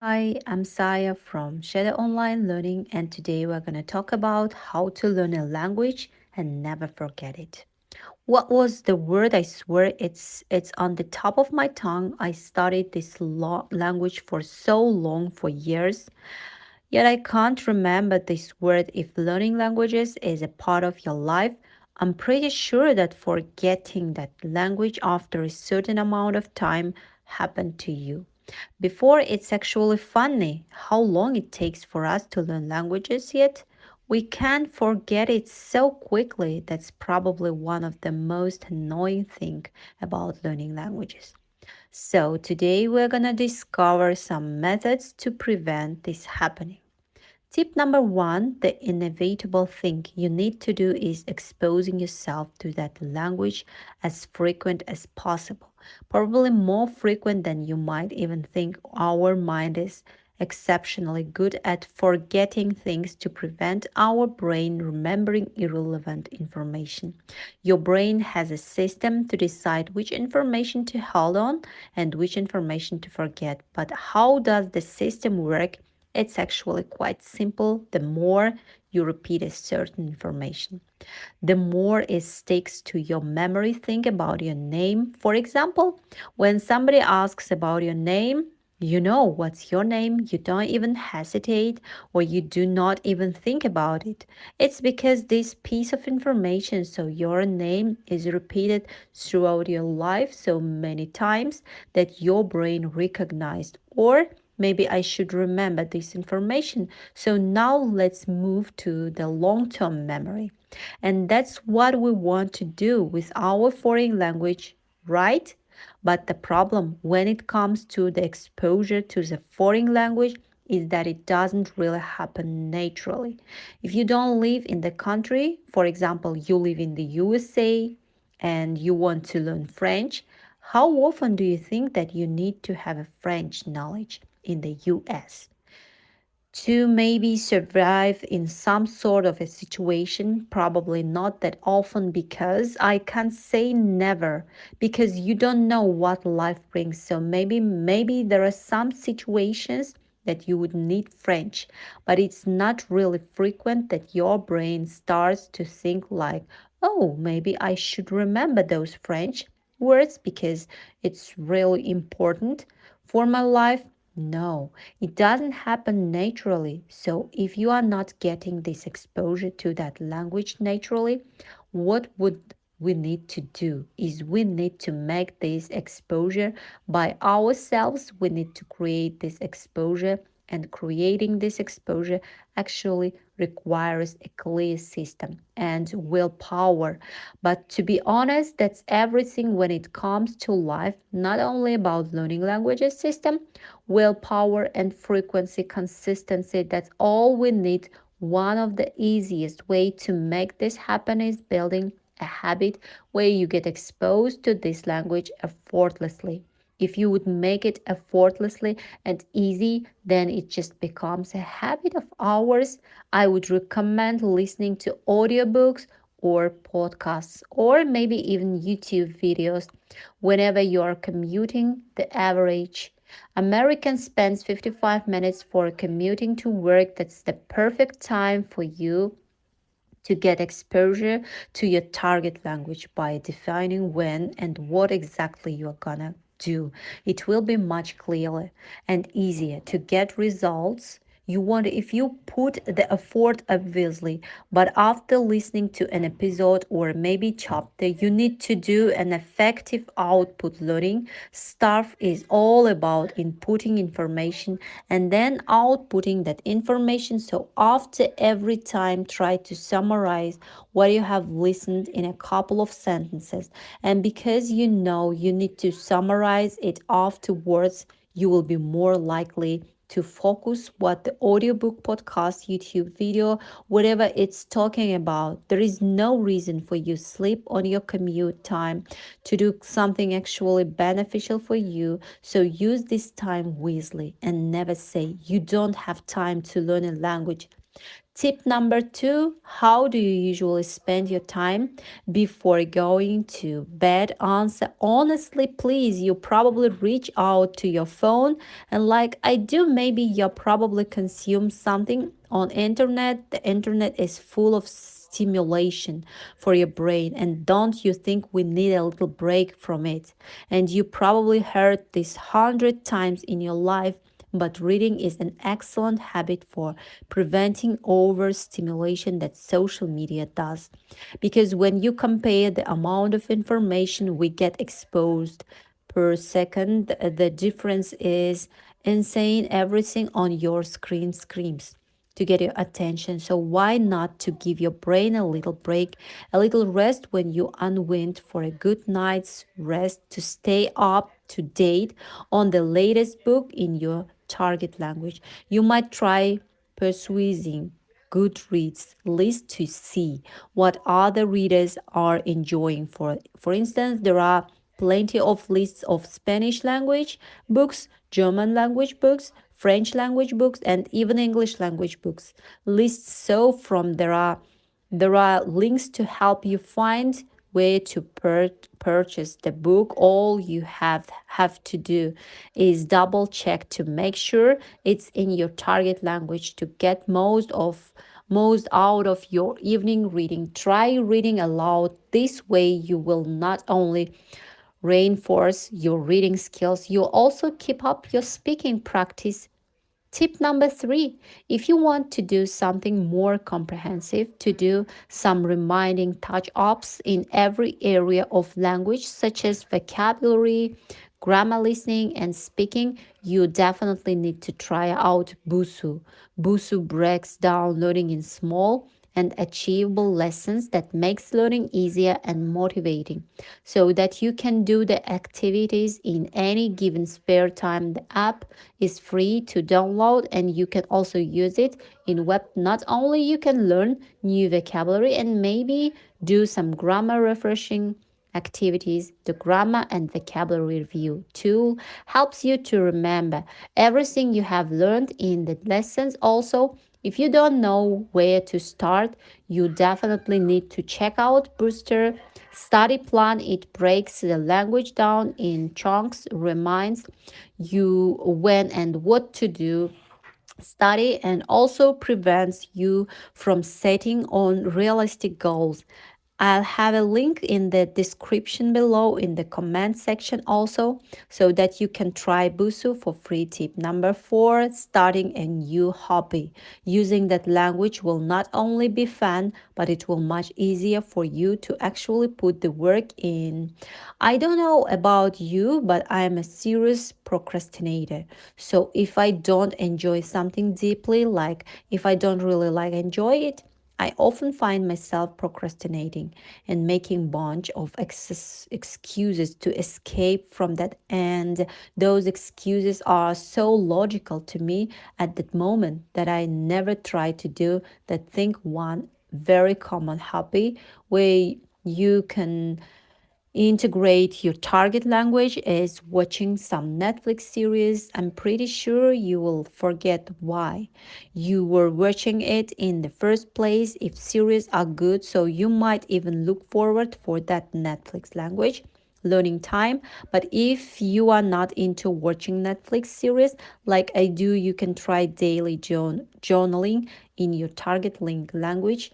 Hi, I'm Saya from Shadow Online Learning, and today we're going to talk about how to learn a language and never forget it. What was the word? I swear it's on the top of my tongue. I studied this language for so long, for years, yet I can't remember this word. If learning languages is a part of your life, I'm pretty sure that forgetting that language after a certain amount of time happened to you. Before, it's actually funny how long it takes for us to learn languages, yet we can forget it so quickly. That's probably one of the most annoying things about learning languages. So, today we're gonna discover some methods to prevent this happening. Tip number one, the inevitable thing you need to do is exposing yourself to that language as frequent as possible. Probably more frequent than you might even think. Our mind is exceptionally good at forgetting things to prevent our brain remembering irrelevant information. Your brain has a system to decide which information to hold on and which information to forget. But how does the system work? It's actually quite simple. The more you repeat a certain information, the more it sticks to your memory. Think about your name. For example, when somebody asks about your name, you know what's your name, you don't even hesitate or you do not even think about it. It's because this piece of information, so your name, is repeated throughout your life so many times that your brain recognized, or maybe I should remember this information. So now let's move to the long term memory. And that's what we want to do with our foreign language, right? But the problem when it comes to the exposure to the foreign language is that it doesn't really happen naturally. If you don't live in the country, for example, you live in the USA and you want to learn French, how often do you think that you need to have a French knowledge in the US? To maybe survive in some sort of a situation, probably not that often, because I can't say never, because you don't know what life brings. So maybe there are some situations that you would need French, but it's not really frequent that your brain starts to think like, oh, maybe I should remember those French words because it's really important for my life. No, it doesn't happen naturally. So, if you are not getting this exposure to that language naturally, what would we need to do is we need to make this exposure by ourselves. We need to create this exposure, and creating this exposure actually requires a clear system and willpower. But to be honest, that's everything when it comes to life, not only about learning languages system, willpower and frequency, consistency. That's all we need. One of the easiest way to make this happen is building a habit where you get exposed to this language effortlessly. If you would make it effortlessly and easy, then it just becomes a habit of ours. I would recommend listening to audiobooks or podcasts or maybe even YouTube videos whenever you are commuting. The average American spends 55 minutes for commuting to work. That's the perfect time for you to get exposure to your target language by defining when and what exactly you're gonna do. It will be much clearer and easier to get results. You want, if you put the effort, obviously, but after listening to an episode or maybe chapter, you need to do an effective output. Learning stuff is all about inputting information and then outputting that information. So after every time, try to summarize what you have listened in a couple of sentences. And because you know you need to summarize it afterwards, you will be more likely to focus what the audiobook, podcast, YouTube video, whatever it's talking about. There is no reason for you sleep on your commute time to do something actually beneficial for you. So use this time wisely and never say you don't have time to learn a language. Tip number two, how do you usually spend your time before going to bed? Answer honestly, please. You probably reach out to your phone, and like I do, maybe you probably consume something on internet. The internet is full of stimulation for your brain, and don't you think we need a little break from it? And you probably heard this 100 times in your life, but reading is an excellent habit for preventing overstimulation that social media does. Because when you compare the amount of information we get exposed per second, the difference is insane. Everything on your screen screams to get your attention. So why not to give your brain a little break, a little rest when you unwind for a good night's rest to stay up to date on the latest book in your target language. You might try persuading Goodreads list to see what other readers are enjoying. For instance, there are plenty of lists of Spanish language books, German language books, French language books, and even English language books. Lists so from there are links to help you find where to purchase the book. All you have to do is double check to make sure it's in your target language to get most out of your evening reading. Try reading aloud. This way you will not only reinforce your reading skills, you'll also keep up your speaking practice. Tip number three, if you want to do something more comprehensive, to do some reminding touch ups in every area of language, such as vocabulary, grammar, listening, and speaking, you definitely need to try out Busu. Busu breaks down learning in small and achievable lessons that makes learning easier and motivating so that you can do the activities in any given spare time. The app is free to download and you can also use it in web. Not only you can learn new vocabulary and maybe do some grammar refreshing activities. The grammar and vocabulary review tool helps you to remember everything you have learned in the lessons. Also, if you don't know where to start, you definitely need to check out Booster Study Plan. It breaks the language down in chunks, reminds you when and what to do study, and also prevents you from setting unrealistic goals. I'll have a link in the description below in the comment section also so that you can try Busu for free. Tip number four, starting a new hobby. Using that language will not only be fun, but it will much easier for you to actually put the work in. I don't know about you, but I am a serious procrastinator. So if I don't enjoy something deeply, like if I don't really like enjoy it, I often find myself procrastinating and making bunch of excuses to escape from that, and those excuses are so logical to me at that moment that I never try to do that thing. One very common hobby where you can integrate your target language is watching some Netflix series. I'm pretty sure you will forget why you were watching it in the first place if series are good, so you might even look forward for that Netflix language learning time. But if you are not into watching Netflix series like I do, you can try daily journaling in your target link language.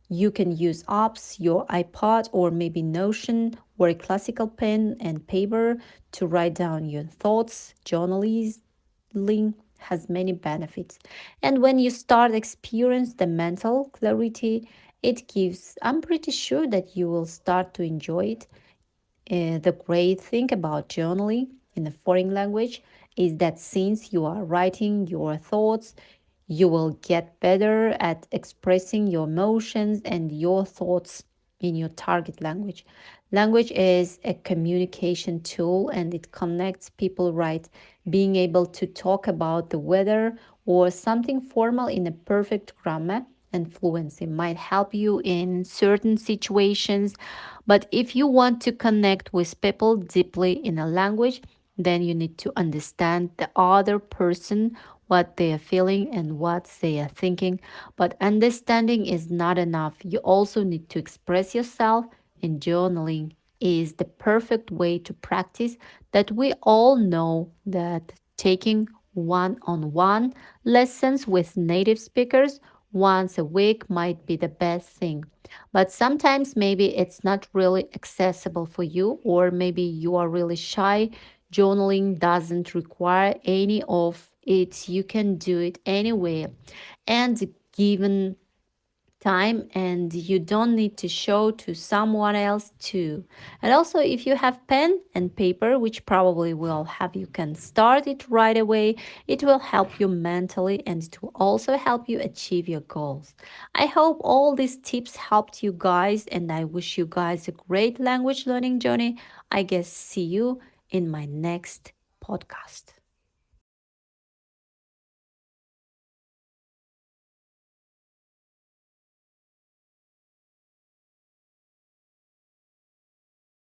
You can use apps, your iPod, or maybe Notion or a classical pen and paper to write down your thoughts. Journaling has many benefits. And when you start experience the mental clarity it gives, I'm pretty sure that you will start to enjoy it. The great thing about journaling in a foreign language is that since you are writing your thoughts, you will get better at expressing your emotions and your thoughts in your target language. Language is a communication tool and it connects people, right? Being able to talk about the weather or something formal in a perfect grammar and fluency might help you in certain situations. But if you want to connect with people deeply in a language, then you need to understand the other person what they are feeling and what they are thinking. But understanding is not enough. You also need to express yourself, and journaling is the perfect way to practice that. We all know that taking one-on-one lessons with native speakers once a week might be the best thing. But sometimes maybe it's not really accessible for you, or maybe you are really shy. Journaling doesn't require any of it. You can do it anywhere. And given time, and you don't need to show to someone else too. And also, if you have pen and paper, which probably will have, you can start it right away. It will help you mentally, and it will also help you achieve your goals. I hope all these tips helped you guys, and I wish you guys a great language learning journey. I guess see you in my next podcast.